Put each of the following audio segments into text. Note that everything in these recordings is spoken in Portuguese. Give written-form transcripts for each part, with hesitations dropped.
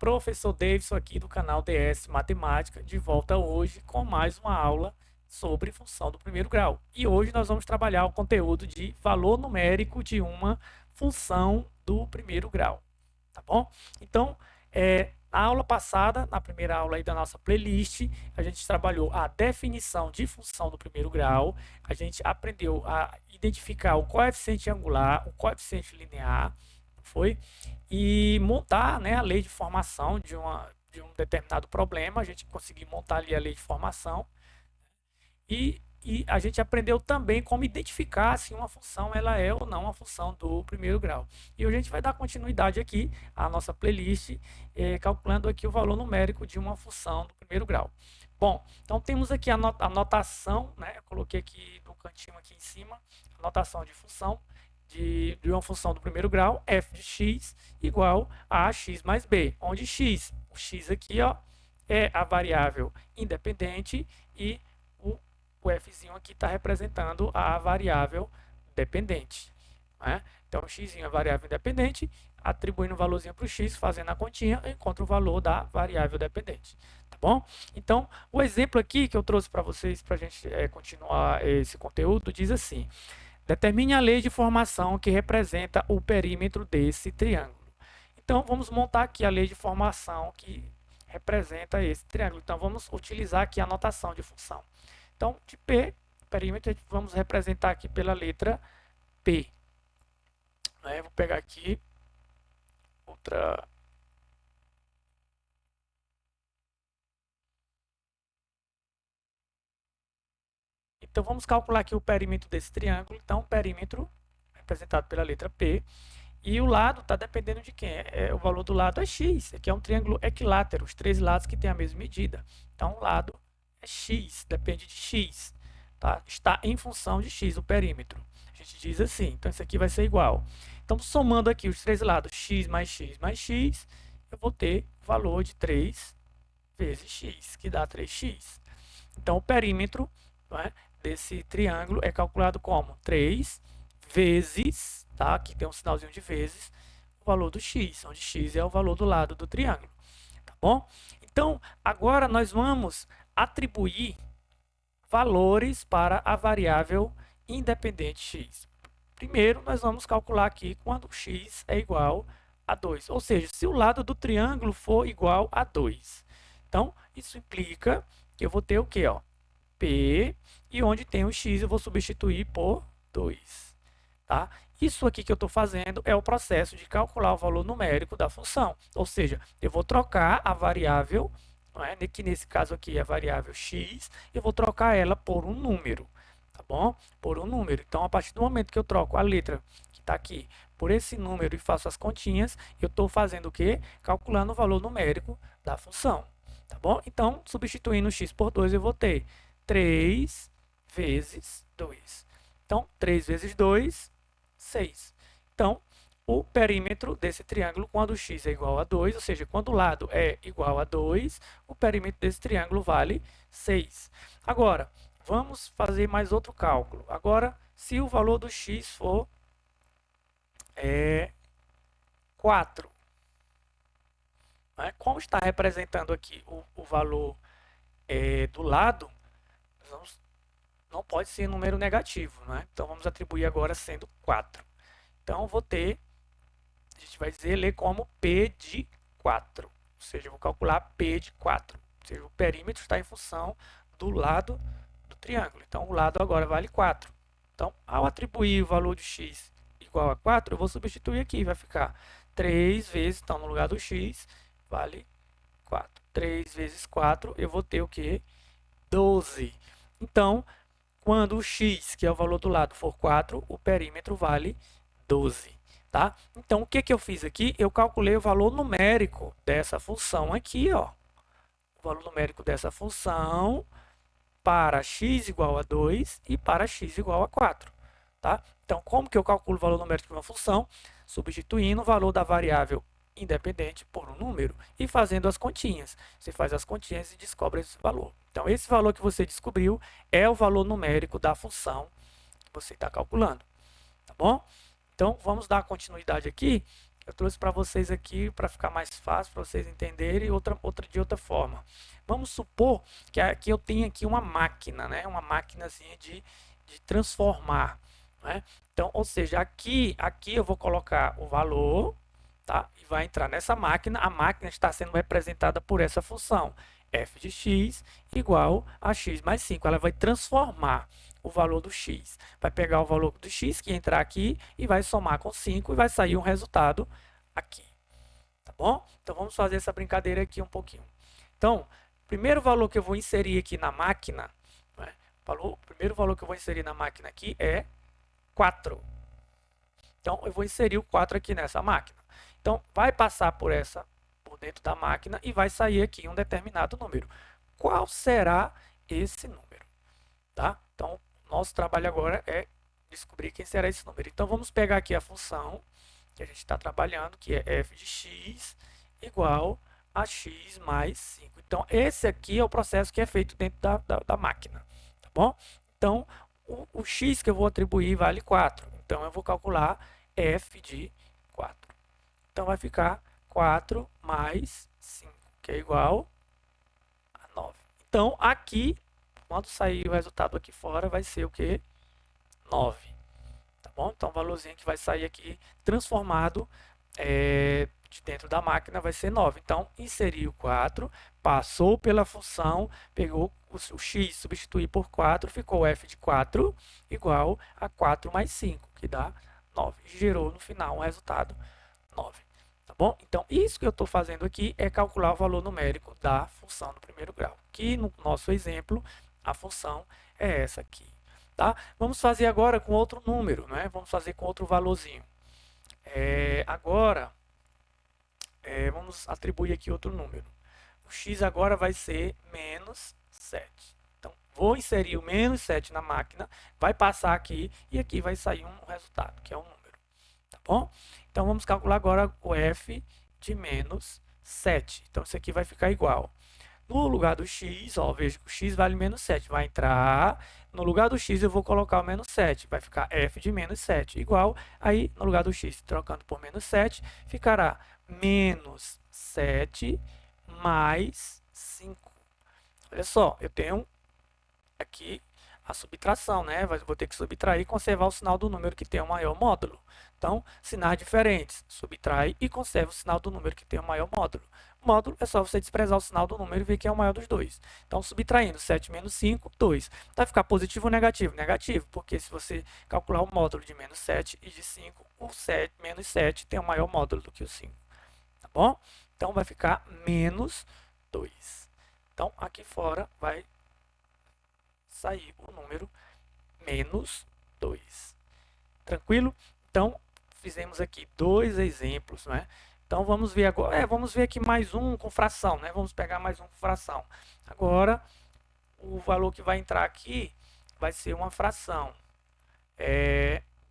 Professor Davidson aqui do canal DS Matemática, de volta hoje com mais uma aula sobre função do primeiro grau. E hoje nós vamos trabalhar o conteúdo de valor numérico de uma função do primeiro grau, tá bom? Então, na aula passada, na primeira aula aí da nossa playlist, a gente trabalhou a definição de função do primeiro grau, a gente aprendeu a identificar o coeficiente angular, o coeficiente linear, foi? E montar, né, a lei de formação de um determinado problema, a gente conseguiu montar ali a lei de formação e a gente aprendeu também como identificar se uma função ela é ou não uma função do primeiro grau. E hoje a gente vai dar continuidade aqui à nossa playlist, calculando aqui o valor numérico de uma função do primeiro grau. Bom, então temos aqui a notação, né? Eu coloquei aqui no cantinho aqui em cima, a notação de função de uma função do primeiro grau, f de x igual a x mais b, onde x, o x aqui, ó, é a variável independente e o fzinho aqui está representando a variável dependente, né? Então, o x é a variável independente, atribuindo o valorzinho para o x, fazendo a continha, eu encontro o valor da variável dependente, tá bom? Então, o exemplo aqui que eu trouxe para vocês, para a gente continuar esse conteúdo, diz assim: determine a lei de formação que representa o perímetro desse triângulo. Então, vamos montar aqui a lei de formação que representa esse triângulo. Então, vamos utilizar aqui a notação de função. Então, de P, perímetro, vamos representar aqui pela letra P. Vou pegar aqui outra... Então, vamos calcular aqui o perímetro desse triângulo. Então, o perímetro representado pela letra P. E o lado está dependendo de quem? O valor do lado é x. Aqui é um triângulo equilátero, os três lados que têm a mesma medida. Então, o lado é x, depende de x. Tá? Está em função de x, o perímetro. A gente diz assim, então isso aqui vai ser igual. Então, somando aqui os três lados, x mais x mais x, eu vou ter o valor de 3 vezes x, que dá 3x. Então, o perímetro, né, desse triângulo é calculado como 3 vezes, tá? Aqui tem um sinalzinho de vezes, o valor do x, onde x é o valor do lado do triângulo. Tá bom? Então, agora nós vamos atribuir valores para a variável independente x. Primeiro, nós vamos calcular aqui quando x é igual a 2. Ou seja, se o lado do triângulo for igual a 2. Então, isso implica que eu vou ter o quê? Ó? P, e onde tem o x eu vou substituir por 2. Tá? Isso aqui que eu estou fazendo é o processo de calcular o valor numérico da função. Ou seja, eu vou trocar a variável, que nesse caso aqui é a variável x, eu vou trocar ela por um número, tá bom? Por um número. Então, a partir do momento que eu troco a letra que está aqui por esse número e faço as continhas, eu estou fazendo o quê? Calculando o valor numérico da função, tá bom? Então, substituindo x por 2, eu vou ter 3 vezes 2. Então, 3 vezes 2, 6. Então, o perímetro desse triângulo, quando x é igual a 2, ou seja, quando o lado é igual a 2, o perímetro desse triângulo vale 6. Agora, vamos fazer mais outro cálculo. Agora, se o valor do x for 4, como está representando aqui o valor do lado, não pode ser número negativo, Então, vamos atribuir agora sendo 4. Então, eu vou ter, a gente vai ler como P de 4. Ou seja, eu vou calcular P de 4. Ou seja, o perímetro está em função do lado do triângulo. Então, o lado agora vale 4. Então, ao atribuir o valor de x igual a 4, eu vou substituir aqui. Vai ficar 3 vezes, então, no lugar do x, vale 4. 3 vezes 4, eu vou ter o quê? 12. Então, quando o x, que é o valor do lado, for 4, o perímetro vale 12. Tá? Então, o que eu fiz aqui? Eu calculei o valor numérico dessa função aqui. Ó. O valor numérico dessa função para x igual a 2 e para x igual a 4. Tá? Então, como que eu calculo o valor numérico de uma função? Substituindo o valor da variável independente por um número e fazendo as continhas. Você faz as continhas e descobre esse valor. Então, esse valor que você descobriu é o valor numérico da função que você está calculando. Tá bom? Então, vamos dar continuidade aqui. Eu trouxe para vocês aqui para ficar mais fácil, para vocês entenderem, outra de outra forma. Vamos supor que aqui eu tenho aqui uma máquina, né? Uma máquinazinha de transformar, né? Então, ou seja, aqui eu vou colocar o valor, tá? E vai entrar nessa máquina. A máquina está sendo representada por essa função f de x igual a x mais 5. Ela vai transformar o valor do x. Vai pegar o valor do x que entrar aqui e vai somar com 5 e vai sair um resultado aqui. Tá bom? Então vamos fazer essa brincadeira aqui um pouquinho. Então, o primeiro valor que eu vou inserir aqui na máquina, né? O primeiro valor que eu vou inserir na máquina aqui é 4. Então, eu vou inserir o 4 aqui nessa máquina. Então, vai passar por dentro da máquina e vai sair aqui um determinado número. Qual será esse número? Tá? Então, nosso trabalho agora é descobrir quem será esse número. Então, vamos pegar aqui a função que a gente está trabalhando, que é f de x igual a x mais 5. Então, esse aqui é o processo que é feito dentro da máquina. Tá bom? Então, o x que eu vou atribuir vale 4. Então, eu vou calcular f de 4. Então, vai ficar 4 mais 5, que é igual a 9. Então, aqui, quando sair o resultado aqui fora, vai ser o quê? 9. Tá bom? Então, o valorzinho que vai sair aqui transformado de dentro da máquina vai ser 9. Então, inseri o 4, passou pela função, pegou o x, substituir por 4, ficou f de 4 igual a 4 mais 5, que dá 9. Gerou no final um resultado 9. Tá bom? Então, isso que eu estou fazendo aqui é calcular o valor numérico da função do primeiro grau. Que no nosso exemplo, a função é essa aqui. Tá? Vamos fazer agora com outro número, né? Vamos fazer com outro valorzinho. Agora, vamos atribuir aqui outro número. O x agora vai ser menos 7. Então, vou inserir o menos 7 na máquina, vai passar aqui e aqui vai sair um resultado, que é um número. Tá bom? Então, vamos calcular agora o f de menos 7. Então, isso aqui vai ficar igual. No lugar do x, ó, veja que o x vale menos 7. Vai entrar, no lugar do x eu vou colocar o menos 7. Vai ficar f de menos 7 igual, aí no lugar do x, trocando por menos 7, ficará menos 7 mais 5. Olha só, eu tenho aqui a subtração, né? Vou ter que subtrair e conservar o sinal do número que tem o maior módulo. Então, sinais diferentes, subtrai e conserva o sinal do número que tem o maior módulo. Módulo é só você desprezar o sinal do número e ver quem é o maior dos dois. Então, subtraindo 7 menos 5, 2. Vai ficar positivo ou negativo? Negativo, porque se você calcular o módulo de menos 7 e de 5, o 7, menos 7 tem o maior módulo do que o 5. Tá bom? Então, vai ficar menos 2. Então, aqui fora vai sair o número menos 2. Tranquilo? Então, fizemos aqui dois exemplos, né? Então, vamos ver agora, vamos ver aqui mais um com fração, né? Vamos pegar mais um com fração. Agora, o valor que vai entrar aqui vai ser uma fração.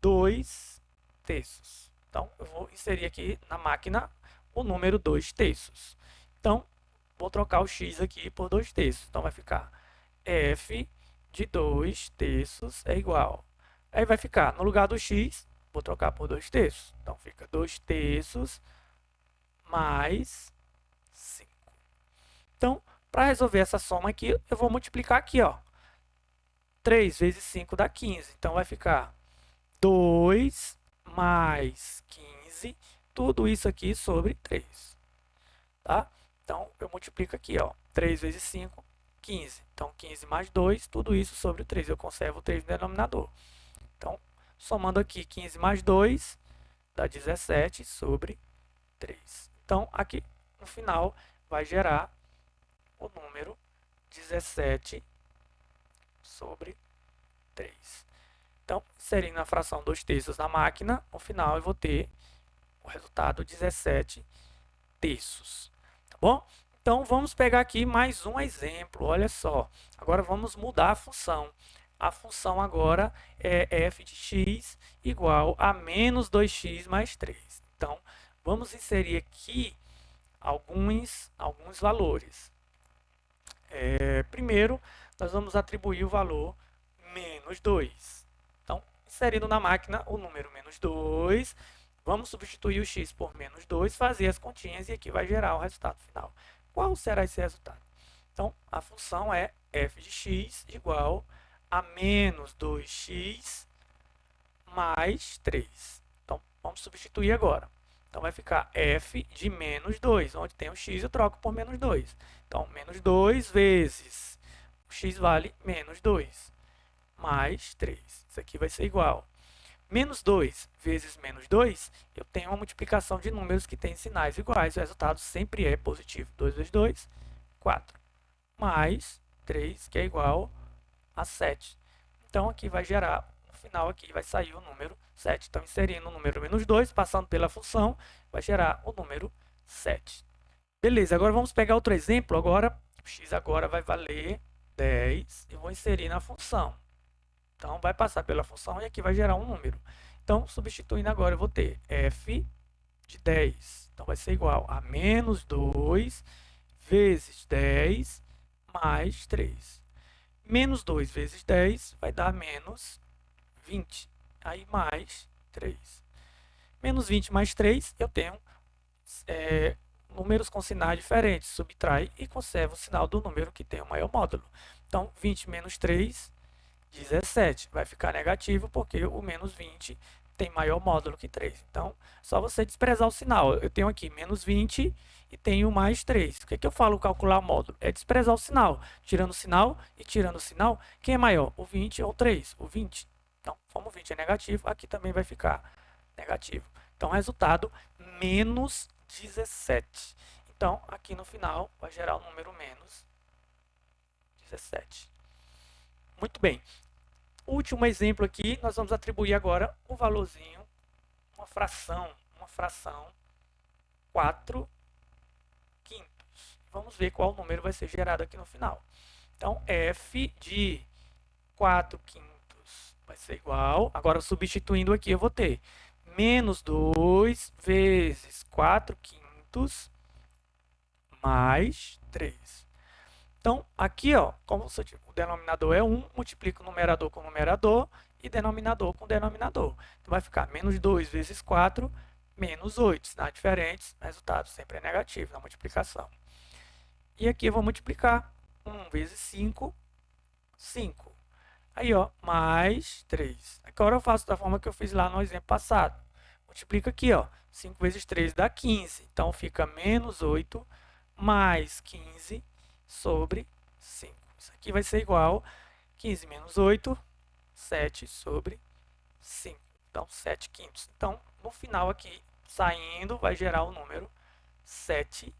2 terços. Então, eu vou inserir aqui na máquina o número 2 terços. Então, vou trocar o x aqui por 2 terços. Então, vai ficar f de 2 terços é igual. Aí vai ficar, no lugar do x, vou trocar por 2 terços. Então, fica 2 terços mais 5. Então, para resolver essa soma aqui, eu vou multiplicar aqui, ó. 3 vezes 5 dá 15. Então, vai ficar 2 mais 15, tudo isso aqui sobre 3. Tá? Então, eu multiplico aqui, ó. 3 vezes 5, 15. Então, 15 mais 2, tudo isso sobre 3. Eu conservo o 3 no denominador. Então, somando aqui 15 mais 2, dá 17 sobre 3. Então, aqui no final vai gerar o número 17 sobre 3. Então, inserindo a fração 2 terços na máquina, no final eu vou ter o resultado 17 terços. Tá bom? Então, vamos pegar aqui mais um exemplo. Olha só. Agora, vamos mudar a função. A função agora é f de x igual a menos 2x mais 3. Então, vamos inserir aqui alguns valores. Primeiro, nós vamos atribuir o valor menos 2. Então, inserindo na máquina o número menos 2, Vamos substituir o x por menos 2, fazer as continhas e aqui vai gerar o resultado final. Qual será esse resultado? Então, a função é f de x igual a menos 2x mais 3. Então, vamos substituir agora. Então, vai ficar f de menos 2. Onde tem o x, eu troco por menos 2. Então, menos 2 vezes o x vale menos 2, mais 3. Isso aqui vai ser igual. Menos 2 vezes menos 2, eu tenho uma multiplicação de números que têm sinais iguais. O resultado sempre é positivo. 2 vezes 2, 4. Mais 3, que é igual a 7. Então, aqui vai gerar, no final aqui vai sair o número 7. Então, inserindo o número menos 2, passando pela função, vai gerar o número 7. Beleza, agora vamos pegar outro exemplo. Agora, o x agora vai valer 10 e vou inserir na função. Então, vai passar pela função e aqui vai gerar um número. Então, substituindo agora, eu vou ter f de 10. Então, vai ser igual a menos 2 vezes 10 mais 3. Menos 2 vezes 10 vai dar menos 20. Aí, mais 3. Menos 20 mais 3, eu tenho números com sinais diferentes. Subtrai e conserva o sinal do número que tem o maior módulo. Então, 20 menos 3... 17. Vai ficar negativo porque o menos 20 tem maior módulo que 3. Então, só você desprezar o sinal. Eu tenho aqui menos 20 e tenho mais 3. O que é que eu falo calcular o módulo? É desprezar o sinal. Tirando o sinal e tirando o sinal, quem é maior? O 20 ou o 3? O 20. Então, como o 20 é negativo, aqui também vai ficar negativo. Então, resultado, menos 17. Então, aqui no final, vai gerar o número menos 17. Muito bem. Último exemplo aqui, nós vamos atribuir agora um valorzinho, uma fração 4 quintos. Vamos ver qual número vai ser gerado aqui no final. Então, f de 4 quintos vai ser igual, agora substituindo aqui eu vou ter menos 2 vezes 4 quintos mais 3. Então, aqui, ó, como o denominador é 1, multiplica o numerador com o numerador e denominador com o denominador. Então, vai ficar menos 2 vezes 4, menos 8. Sinais diferentes, o resultado sempre é negativo na multiplicação. E aqui eu vou multiplicar 1 vezes 5, 5. Aí, ó, mais 3. Agora eu faço da forma que eu fiz lá no exemplo passado. Multiplica aqui, ó, 5 vezes 3 dá 15. Então, fica menos 8 mais 15 sobre 5. Isso aqui vai ser igual 15 menos 8, 7 sobre 5. Então, 7 quintos. Então, no final aqui, saindo, vai gerar o número 7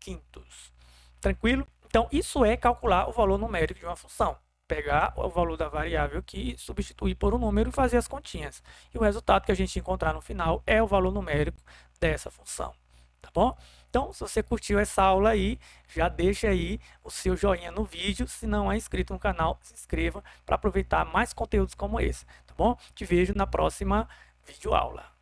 quintos. Tranquilo? Então, isso é calcular o valor numérico de uma função. Pegar o valor da variável aqui, substituir por um número e fazer as continhas. E o resultado que a gente encontrar no final é o valor numérico dessa função. Tá bom? Então, se você curtiu essa aula aí, já deixa aí o seu joinha no vídeo. Se não é inscrito no canal, se inscreva para aproveitar mais conteúdos como esse, tá bom? Te vejo na próxima videoaula.